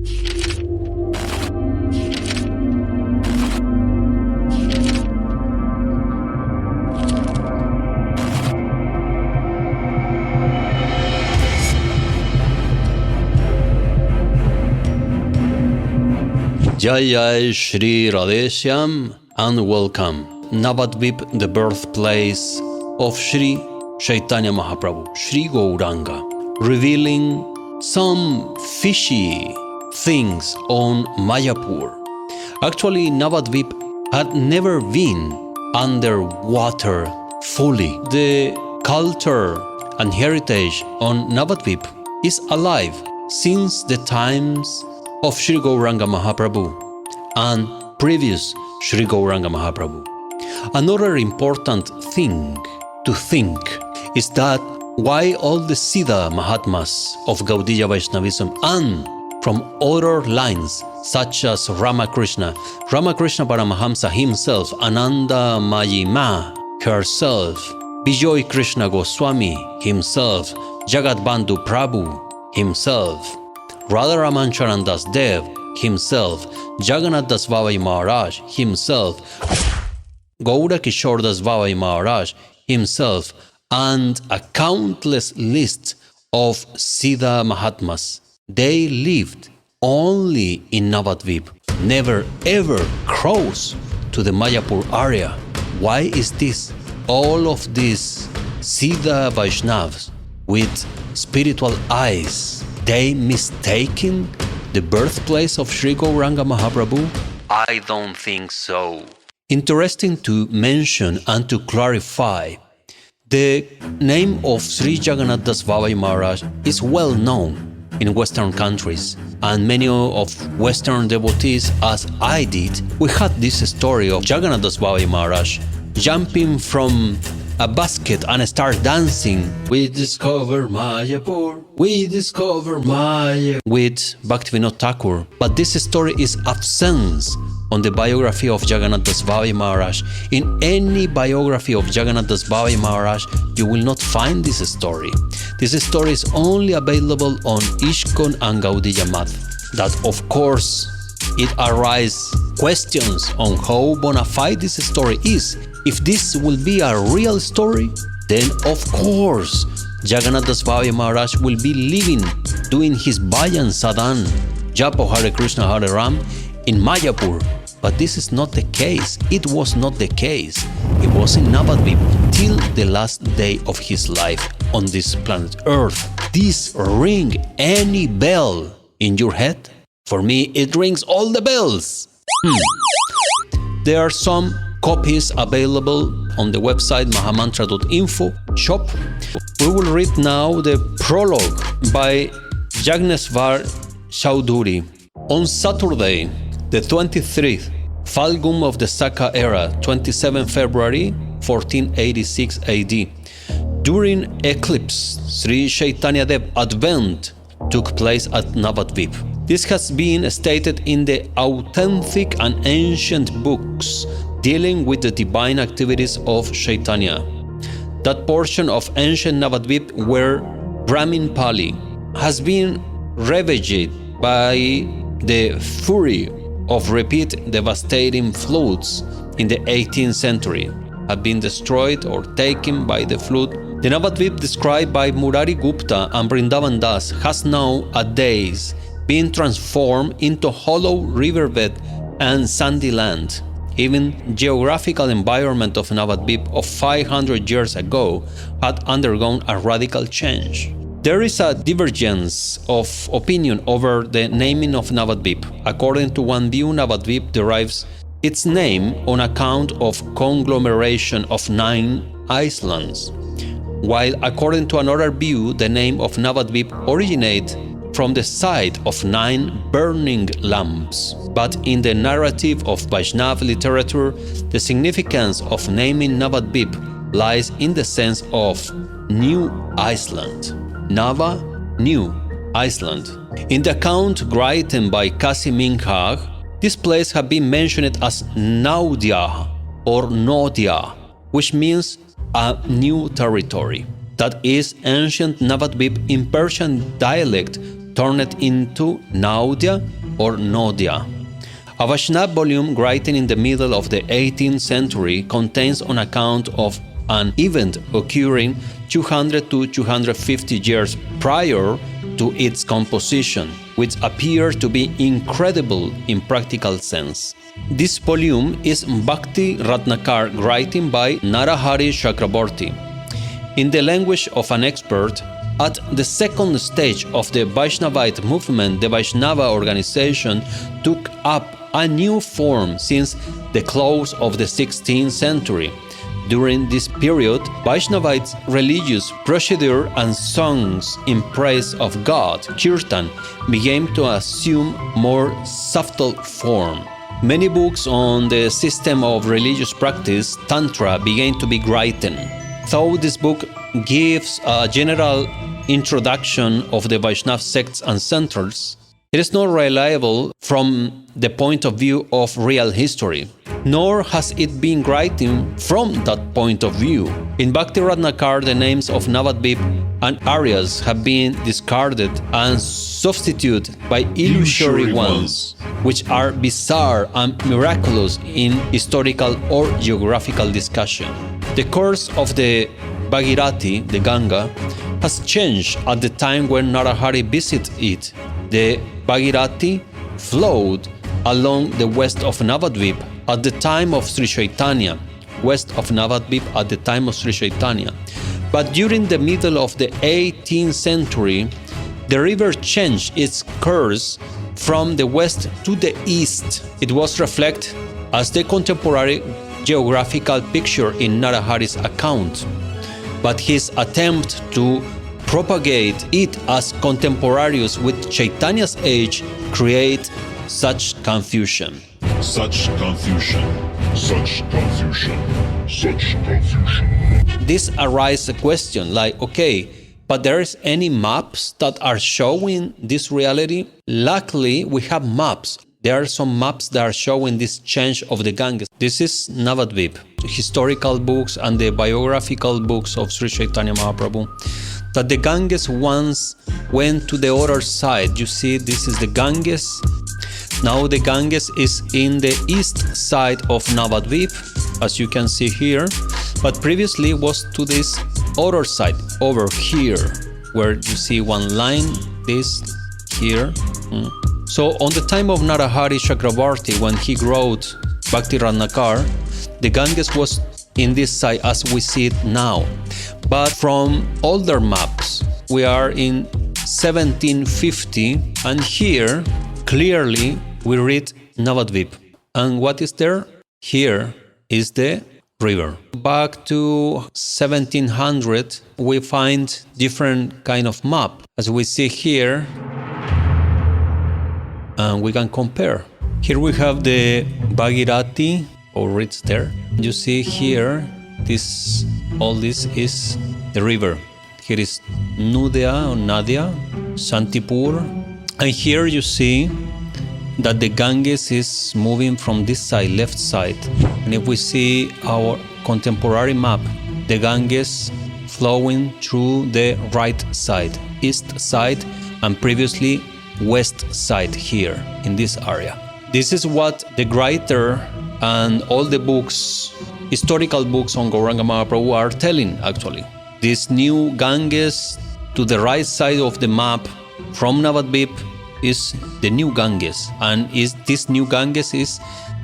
Jai Jai Shri Radheshyam and welcome. Nabadwip, the birthplace of Sri Chaitanya Mahaprabhu, Sri Gouranga, revealing some fishy things on Mayapur. Actually, Nabadwip had never been underwater fully. The culture and heritage on Nabadwip is alive since the times of Sri Gouranga Mahaprabhu and previous Sri Gouranga Mahaprabhu. Another important thing to think is that why all the Siddha Mahatmas of Gaudiya Vaishnavism and from other lines such as Ramakrishna Paramahamsa himself, Ananda Mayi Ma herself, Bijoy Krishna Goswami himself, Jagat Bandhu Prabhu himself, Radharaman Charan Das Dev himself, Jagannath Das Babai Maharaj himself, Gaura Kishore Das Babai Maharaj himself, and a countless list of Siddha Mahatmas. They lived only in Nabadwip, never ever crossed to the Mayapur area. Why is this? All of these Siddha Vaishnavas with spiritual eyes, they mistaken the birthplace of Sri Gouranga Mahaprabhu? I don't think so. Interesting to mention and to clarify, the name of Sri Jagannath Das Babai Maharaj is well known in Western countries, and many of Western devotees, as I did, we had this story of Jagannath Das Babai Maharaj jumping from a basket and start dancing. We discover Mayapur, we discover Mayapur, with Bhaktivinoda Thakur. But this story is absent on the biography of Jagannath Das Babai Maharaj. In any biography of Jagannath Das Babai Maharaj, you will not find this story. This story is only available on ISKCON and Gaudiya Math. That, of course, it arises questions on how bona fide this story is. If this will be a real story, then of course Jagannath Das Babai Maharaj will be living, doing his Bhajan Sadhan, Japo Hare Krishna Hare Ram in Mayapur. But this is not the case. It was not the case. He was in Nabadwip till the last day of his life on this planet Earth. This ring any bell in your head? For me, it rings all the bells. There are some copies available on the website mahamantra.info shop. We will read now the prologue by Yagnesvar Chaudhuri. On Saturday, the 23rd Falgum of the Saka era, 27 February 1486 AD, during eclipse, Sri Chaitanya Dev Advent took place at Nabadwip. This has been stated in the authentic and ancient books dealing with the divine activities of Chaitanya. That portion of ancient Nabadwip where Brahmin Pali has been ravaged by the fury of repeat devastating floods in the 18th century, have been destroyed or taken by the flood. The Nabadwip described by Murari Gupta and Vrindavan Das has nowadays been transformed into hollow riverbed and sandy land. Even geographical environment of Nabadwip of 500 years ago had undergone a radical change. There is a divergence of opinion over the naming of Nabadwip. According to one view, Nabadwip derives its name on account of conglomeration of 9 islands, while according to another view, the name of Nabadwip originates from the sight of 9 burning lamps. But in the narrative of Vaishnava literature, the significance of naming Nabadwip lies in the sense of New Iceland. Nava, New Iceland. In the account written by Kasi Minghag, this place has been mentioned as Naudia or Nodia, which means a new territory. That is ancient Nabadwip in Persian dialect turned into Naudya or Nodia. A Vaishnava volume written in the middle of the 18th century contains an account of an event occurring 200 to 250 years prior to its composition, which appears to be incredible in practical sense. This volume is Bhakti Ratnakar writing by Narahari Chakraborty. In the language of an expert, at the second stage of the Vaishnavite movement, the Vaishnava organization took up a new form since the close of the 16th century. During this period, Vaishnavite religious procedure and songs in praise of God, Kirtan, began to assume more subtle form. Many books on the system of religious practice, Tantra, began to be written. Though this book gives a general introduction of the Vaishnava sects and centers, it is not reliable from the point of view of real history, nor has it been written from that point of view. In Bhakti Ratnakar, the names of Navadvip and areas have been discarded and substituted by illusory ones, which are bizarre and miraculous in historical or geographical discussion. The course of the Bhagirathi, the Ganga, has changed at the time when Narahari visited it. The Bhagirathi flowed along the west of Navadvip at the time of Sri Chaitanya, west of Navadvip at the time of Sri Chaitanya. But during the middle of the 18th century, the river changed its course from the west to the east. It was reflected as the contemporary geographical picture in Narahari's account, but his attempt to propagate it as contemporaneous with Chaitanya's age create such confusion. Such confusion. Such confusion. Such confusion. This arises a question like, okay, but there is any maps that are showing this reality? Luckily, we have maps. There are some maps that are showing this change of the Ganges. This is Navadvip, historical books and the biographical books of Sri Chaitanya Mahaprabhu, that the Ganges once went to the other side. You see, this is the Ganges. Now the Ganges is in the east side of Navadvip, as you can see here, but previously was to this other side, over here, where you see one line, this here. So on the time of Narahari Chakrabarti, when he wrote Bhakti Ratnakar, the Ganges was in this side as we see it now. But from older maps, we are in 1750, and here clearly we read Navadvip. And what is there? Here is the river. Back to 1700, we find different kind of map, as we see here, and we can compare. Here we have the Bhagirathi, or it's there. You see here, all this is the river. Here is Nudya or Nadia, Shantipur, and here you see that the Ganges is moving from this side, left side. And if we see our contemporary map, the Ganges flowing through the right side, east side, and previously west side here in this area. This is what the writer and all the books, historical books on Gouranga Mahaprabhu are telling actually. This new Ganges to the right side of the map from Navadvip is the new Ganges, and this new Ganges is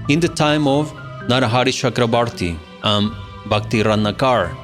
in the time of Narahari Chakrabarti and Bhakti Ratnakar.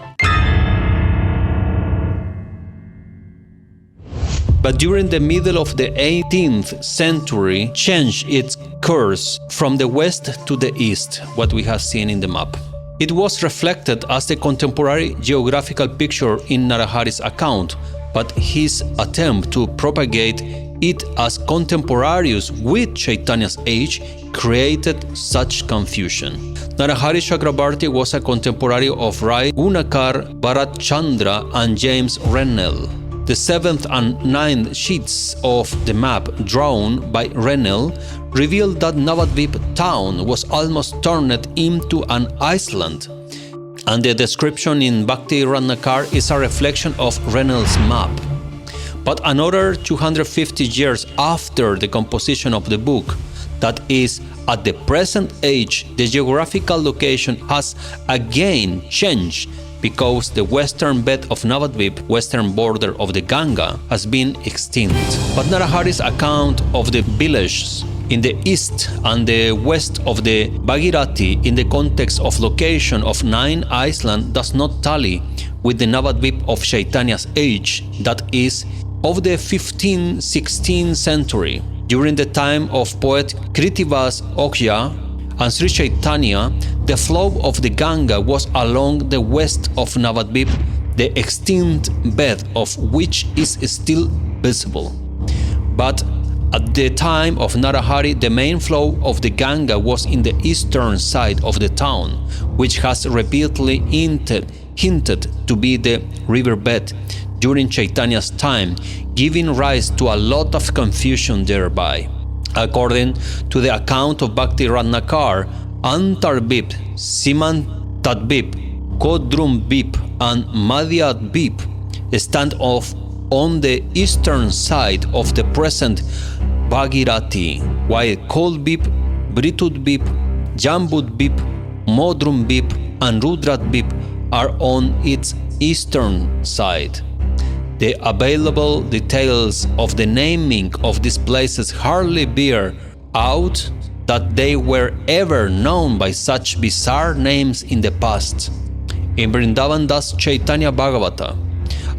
But during the middle of the 18th century, changed its course from the west to the east, what we have seen in the map. It was reflected as the contemporary geographical picture in Narahari's account, but his attempt to propagate it as contemporaneous with Chaitanya's age created such confusion. Narahari Chakrabarti was a contemporary of Rai Gunakar, Bharat Chandra and James Rennell. The 7th and 9th sheets of the map drawn by Rennell revealed that Navadvip town was almost turned into an island, and the description in Bhakti Ratnakar is a reflection of Rennell's map. But another 250 years after the composition of the book, that is, at the present age, the geographical location has again changed because the western bed of Navadvip, western border of the Ganga, has been extinct. But Narahari's account of the villages in the east and the west of the Bhagirathi in the context of location of 9 islands does not tally with the Navadvip of Chaitanya's age, that is, of the 15th-16th century. During the time of poet Kritivas Okja and Sri Chaitanya, the flow of the Ganga was along the west of Navadvip, the extinct bed of which is still visible. But at the time of Narahari, the main flow of the Ganga was in the eastern side of the town, which has repeatedly hinted to be the riverbed during Chaitanya's time, giving rise to a lot of confusion thereby. According to the account of Bhakti Ratnakar, Antarbip, Simantadvip, Kodrumbip, and Madhyadvip stand off on the eastern side of the present Bhagirathi, while Kolbip, Britudvip, Jambudvip, Modrumbip, and Rudradvip are on its eastern side. The available details of the naming of these places hardly bear out that they were ever known by such bizarre names in the past. In Vrindavan Das Chaitanya Bhagavata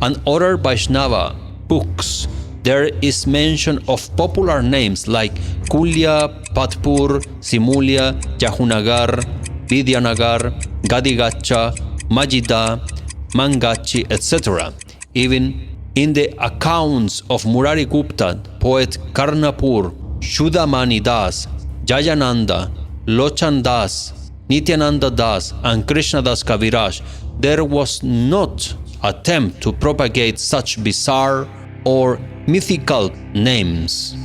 and other Vaishnava books, there is mention of popular names like Kulya, Patpur, Simulya, Yahunagar, Vidyanagar, Gadigacha, Majida, Mangachi, etc. Even in the accounts of Murari Gupta, poet Karnapur, Shudamani Das, Jayananda, Lochan Das, Nityananda Das, and Krishna Das Kaviraj, there was not attempt to propagate such bizarre or mythical names.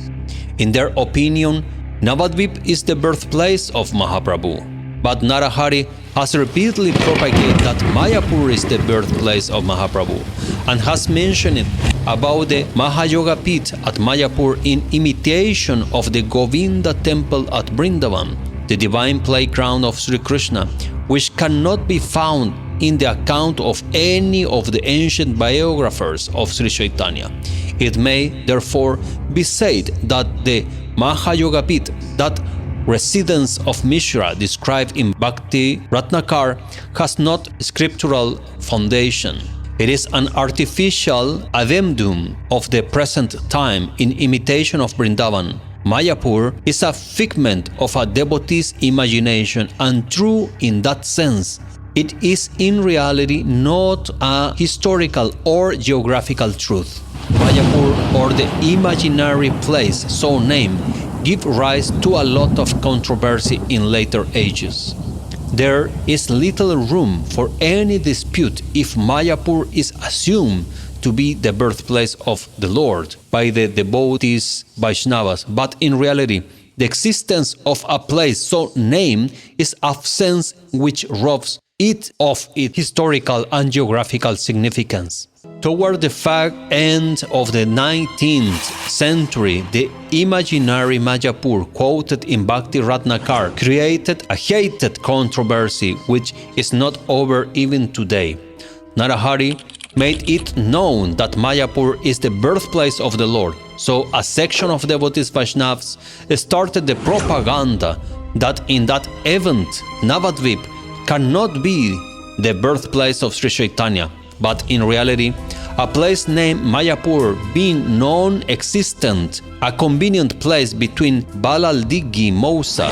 In their opinion, Navadvip is the birthplace of Mahaprabhu. But Narahari has repeatedly propagated that Mayapur is the birthplace of Mahaprabhu and has mentioned it about the Mahayoga Pit at Mayapur in imitation of the Govinda temple at Vrindavan, the divine playground of Sri Krishna, which cannot be found in the account of any of the ancient biographers of Sri Chaitanya. It may therefore be said that the Mahayoga Pit, that residence of Mishra described in Bhakti Ratnakar, has not scriptural foundation. It is an artificial addendum of the present time in imitation of Vrindavan. Mayapur is a figment of a devotee's imagination, and true in that sense. It is in reality not a historical or geographical truth. Mayapur, or the imaginary place so named, give rise to a lot of controversy in later ages. There is little room for any dispute if Mayapur is assumed to be the birthplace of the Lord by the devotees Vaishnavas, but in reality, the existence of a place so named is of sense which robs it of its historical and geographical significance. Toward the far end of the 19th century, the imaginary Mayapur quoted in Bhakti Ratnakar created a heated controversy which is not over even today. Narahari made it known that Mayapur is the birthplace of the Lord, so a section of devotees Vaishnavas started the propaganda that in that event Navadvip cannot be the birthplace of Sri Chaitanya, but in reality, a place named Mayapur being non-existent, a convenient place between Balaldiggi, Mousa,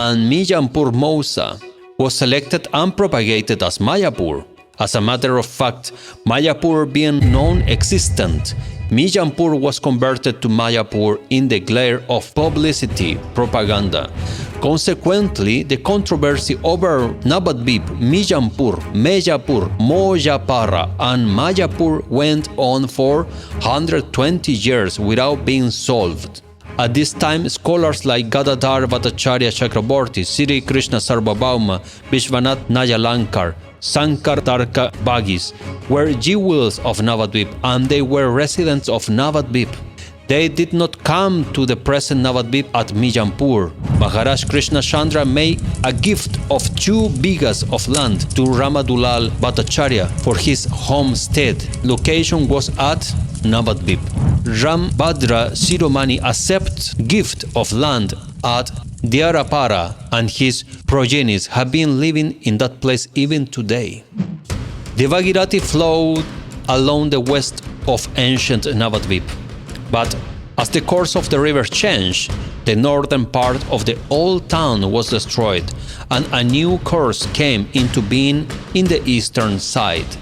and Miyanpur Mousa was selected and propagated as Mayapur. As a matter of fact, Mayapur being non-existent, Miyanpur was converted to Mayapur in the glare of publicity propaganda. Consequently, the controversy over Nabadvip, Miyanpur, Mayapur, Mojapara, and Mayapur went on for 120 years without being solved. At this time, scholars like Gadadhar Bhattacharya Chakraborty, Sri Krishna Sarvabhauma, Vishwanath Nayalankar, Sankar Tarka Bagis were jewels of Nabadvip, and they were residents of Nabadvip. They did not come to the present Nabadvip at Miyanpur. Maharaj Krishna Chandra made a gift of 2 bighas of land to Ramadulal Bhattacharya for his homestead. Location was at Nabadvip. Ram Bhadra Siromani accepts gift of land at Diyarapara, and his progenies have been living in that place even today. The Bhagirathi flowed along the west of ancient Nabadvip, but as the course of the river changed, the northern part of the old town was destroyed, and a new course came into being in the eastern side.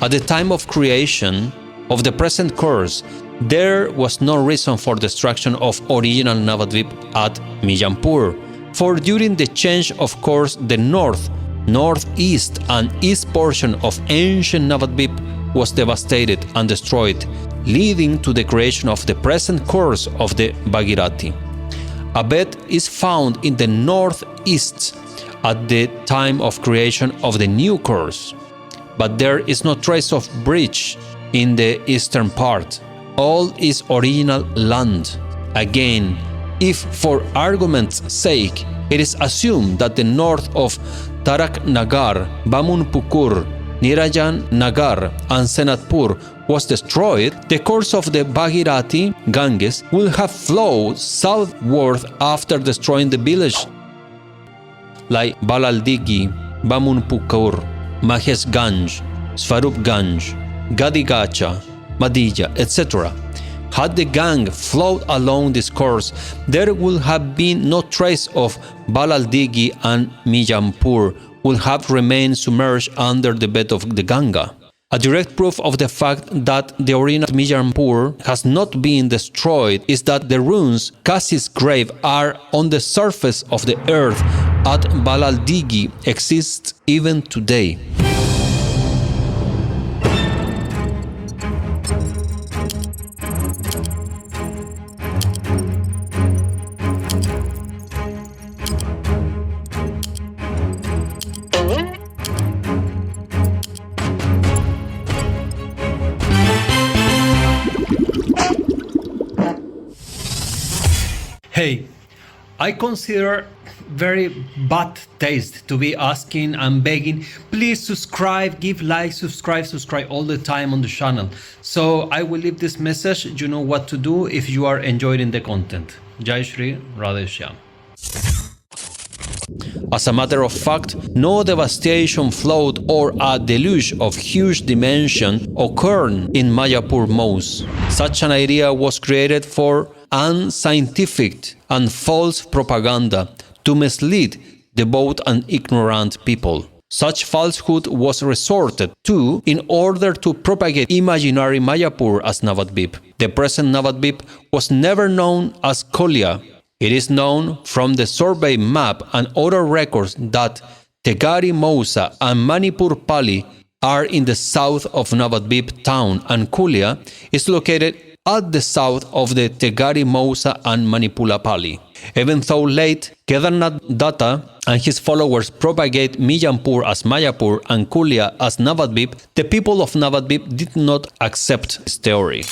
At the time of creation of the present course, there was no reason for destruction of original Nabadvip at Miyanpur, for during the change of course the north, northeast, and east portion of ancient Nabadvip was devastated and destroyed, leading to the creation of the present course of the Bhagirathi. A bed is found in the northeast at the time of creation of the new course, but there is no trace of bridge in the eastern part. All is original land. Again, if for argument's sake it is assumed that the north of Tarak Nagar, Bamunpukur, Nirajan Nagar, and Senatpur was destroyed, the course of the Bhagirathi, Ganges, will have flowed southward after destroying the village like Balaldigi, Bamunpukur, Maheshganj, Swarupganj, Gadigacha, Madija, etc. Had the gang flowed along this course, there would have been no trace of Balaldigi, and Miyanpur would have remained submerged under the bed of the Ganga. A direct proof of the fact that the original Miyanpur has not been destroyed is that the ruins Kasi's grave are on the surface of the earth at Balaldigi exist even today. Hey, I consider very bad taste to be asking and begging, please subscribe, give likes, subscribe all the time on the channel. So I will leave this message. You know what to do if you are enjoying the content. Jai Shri, Radha Shyam. As a matter of fact, no devastation, flood, or a deluge of huge dimension occurred in Mayapur Mose. Such an idea was created for unscientific and false propaganda to mislead devout and ignorant people. Such falsehood was resorted to in order to propagate imaginary Mayapur as Nabadvip. The present Nabadvip was never known as Kolia. It is known from the survey map and other records that Tegari Mousa and Manipur Pali are in the south of Nabadvip town, and Kulia is located at the south of the Tegari Mousa and Manipula Pali. Even though late Kedarnath Datta and his followers propagate Miyanpur as Mayapur and Kulia as Nabadvip, the people of Nabadvip did not accept this theory.